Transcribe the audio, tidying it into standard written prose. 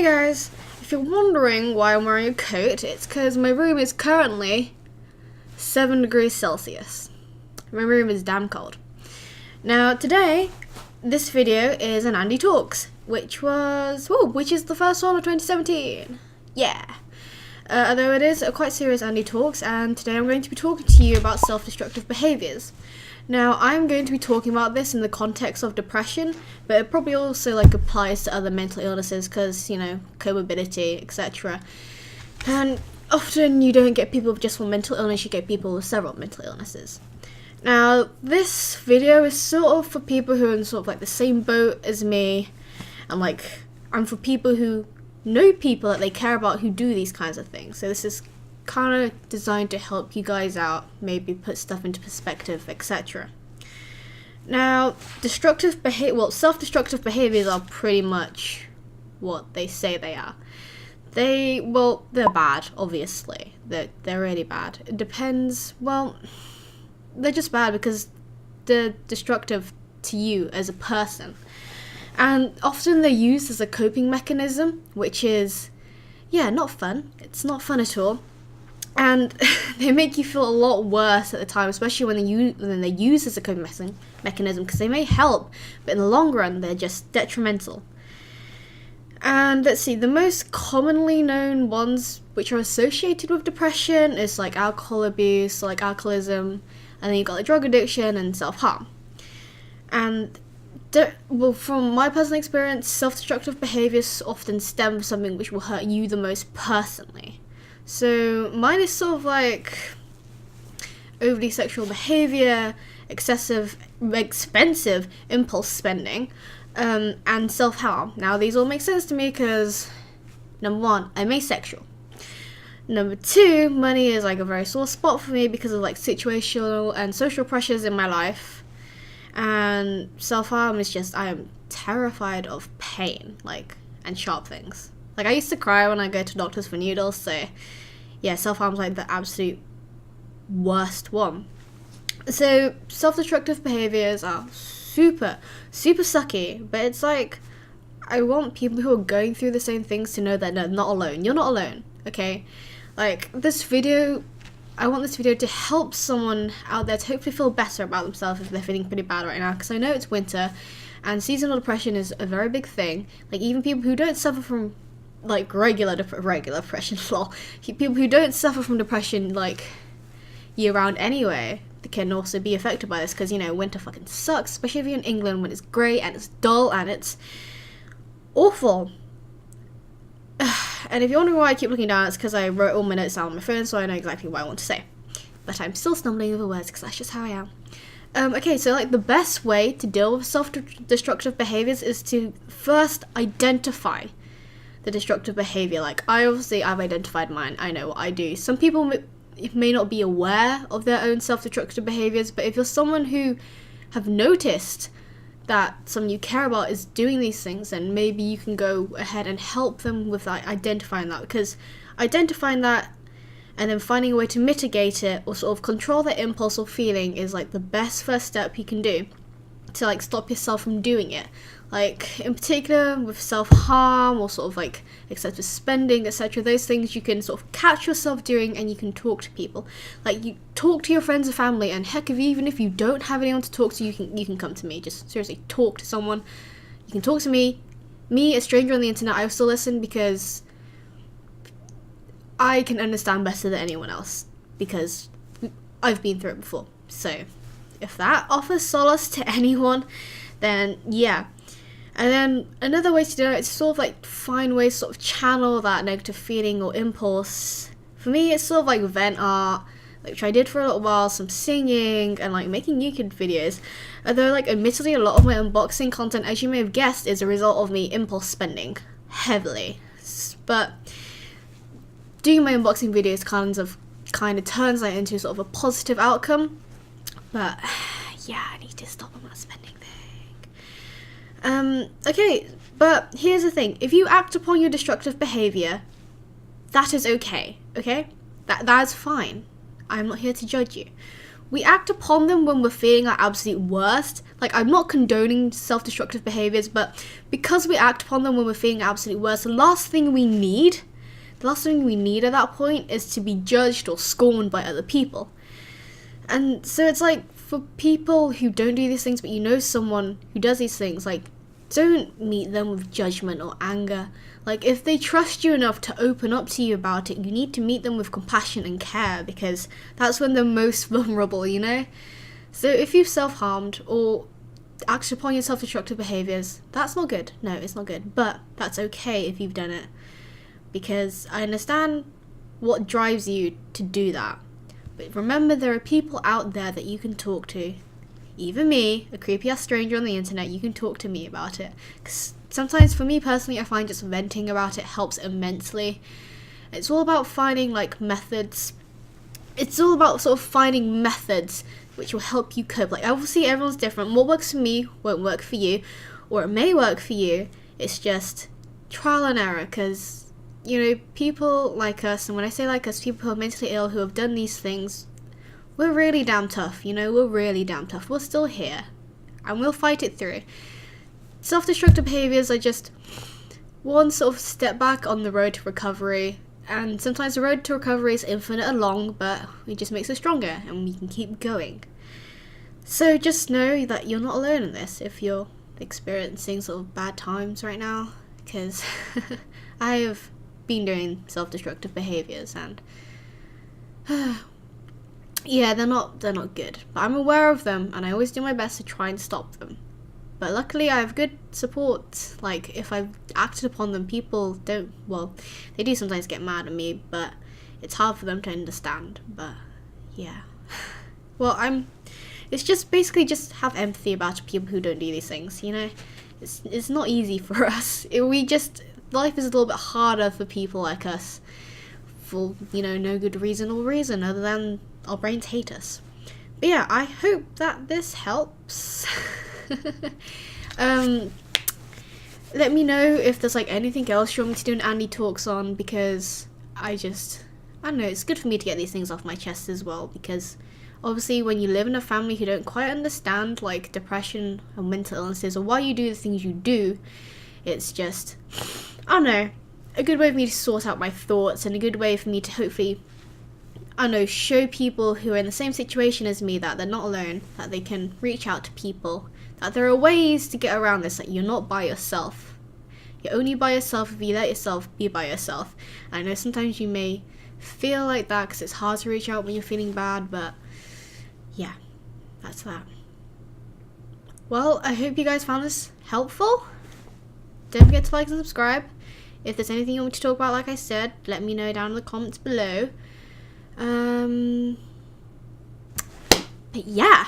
guys, if you're wondering why I'm wearing a coat, it's because my room is currently 7 degrees Celsius. My room is damn cold. Now today, this video is an Andie Talks, which is the first one of 2017. Yeah. Although it is a quite serious Andie Talks, and today I'm going to be talking to you about self-destructive behaviours. Now, I'm going to be talking about this in the context of depression, but it probably also applies to other mental illnesses because, comorbidity, etc. And often you don't get people with just one mental illness, you get people with several mental illnesses. Now, this video is sort of for people who are in sort of the same boat as me, and for people who know people that they care about who do these kinds of things. So this is kind of designed to help you guys out, maybe put stuff into perspective, etc. Now, self-destructive behaviors are pretty much what they say they are. They're bad, obviously. They're really bad. It depends, they're just bad because they're destructive to you as a person. And often they're used as a coping mechanism, which is, not fun. It's not fun at all. And they make you feel a lot worse at the time, especially when they're used as a coping mechanism, because they may help, but in the long run, they're just detrimental. And let's see, the most commonly known ones which are associated with depression is alcohol abuse, alcoholism, and then you've got drug addiction and self-harm. And from my personal experience, self-destructive behaviors often stem from something which will hurt you the most personally. So mine is sort of overly sexual behavior, expensive impulse spending, and self-harm. Now these all make sense to me because, number one, I'm asexual. Number two, money is a very sore spot for me because of situational and social pressures in my life. And self-harm is just, I am terrified of pain, and sharp things. I used to cry when I go to doctors for needles, so yeah, self-harm's the absolute worst one. So self-destructive behaviors are super, super sucky, but it's I want people who are going through the same things to know that they're not alone. You're not alone, okay? I want this video to help someone out there to hopefully feel better about themselves if they're feeling pretty bad right now, because I know it's winter, and seasonal depression is a very big thing. Even people who don't suffer from regular depression, people who don't suffer from depression year round anyway, they can also be affected by this because winter fucking sucks, especially if you're in England when it's grey and it's dull and it's awful. And if you're wondering why I keep looking down, it's because I wrote all my notes down on my phone, so I know exactly what I want to say. But I'm still stumbling over words because that's just how I am. Okay, so the best way to deal with self-destructive behaviors is to first identify the destructive behavior. I've identified mine. I know what I do. Some people may not be aware of their own self-destructive behaviors, but if you're someone who have noticed that someone you care about is doing these things, then maybe you can go ahead and help them with identifying that, because identifying that and then finding a way to mitigate it or sort of control that impulse or feeling is the best first step you can do to stop yourself from doing it. In particular with self-harm or sort of excessive spending, etc., those things you can sort of catch yourself doing, and you can talk to people. You talk to your friends and family, and heck, even if you don't have anyone to talk to, you can come to me. Just seriously talk to someone. You can talk to me, a stranger on the internet. I will still listen because I can understand better than anyone else because I've been through it before. So if that offers solace to anyone, then yeah. And then another way to do it is sort of find ways to sort of channel that negative feeling or impulse. For me, it's sort of vent art, which I did for a little while, some singing, and making YouTube videos. Although admittedly a lot of my unboxing content, as you may have guessed, is a result of me impulse spending heavily. But doing my unboxing videos kind of turns that into sort of a positive outcome. But yeah, I need to stop on that spending thing. Okay, but here's the thing. If you act upon your destructive behavior, that is okay? That's fine. I'm not here to judge you. we act upon them when we're feeling our absolute worst. Like, I'm not condoning self-destructive behaviors, but because we act upon them when we're feeling our absolute worst, the last thing we need at that point is to be judged or scorned by other people. And so it's like, for people who don't do these things, but you know someone who does these things, like, don't meet them with judgment or anger. Like, if they trust you enough to open up to you about it, you need to meet them with compassion and care, because that's when they're most vulnerable, you know? So if you've self-harmed or acted upon your self-destructive behaviours, that's not good. No, it's not good. But that's okay if you've done it, because I understand what drives you to do that. But remember, there are people out there that you can talk to. Even me, a creepy-ass stranger on the internet, you can talk to me about it. 'Cause sometimes, for me personally, I find just venting about it helps immensely. It's all about finding, like, methods. It's all about sort of finding methods which will help you cope. Like, obviously, everyone's different. What works for me won't work for you, or it may work for you. It's just trial and error, because, you know, people like us, and when I say like us, people who are mentally ill, who have done these things, we're really damn tough, you know, we're really damn tough. We're still here, and we'll fight it through. Self-destructive behaviours are just one sort of step back on the road to recovery, and sometimes the road to recovery is infinite and long, but it just makes us stronger, and we can keep going. So just know that you're not alone in this if you're experiencing sort of bad times right now, because I have been doing self-destructive behaviours, and yeah, they're not good, but I'm aware of them, and I always do my best to try and stop them. But luckily I have good support. Like, if I've acted upon them, people don't, well, they do sometimes get mad at me, but it's hard for them to understand. But yeah, well, it's just basically just have empathy about people who don't do these things, you know. It's not easy for us. Life is a little bit harder for people like us, for, you know, no good reason other than our brains hate us. But yeah, I hope that this helps. Let me know if there's like anything else you want me to do an Andie Talks on, because I don't know, it's good for me to get these things off my chest as well, because obviously when you live in a family who don't quite understand like depression or mental illnesses or why you do the things you do, it's just, I don't know, a good way for me to sort out my thoughts, and a good way for me to hopefully, I don't know, show people who are in the same situation as me that they're not alone, that they can reach out to people, that there are ways to get around this, that you're not by yourself. You're only by yourself if you let yourself be by yourself. And I know sometimes you may feel like that because it's hard to reach out when you're feeling bad, but yeah, that's that. Well, I hope you guys found this helpful. Don't forget to like and subscribe. If there's anything you want me to talk about, like I said, let me know down in the comments below. But yeah.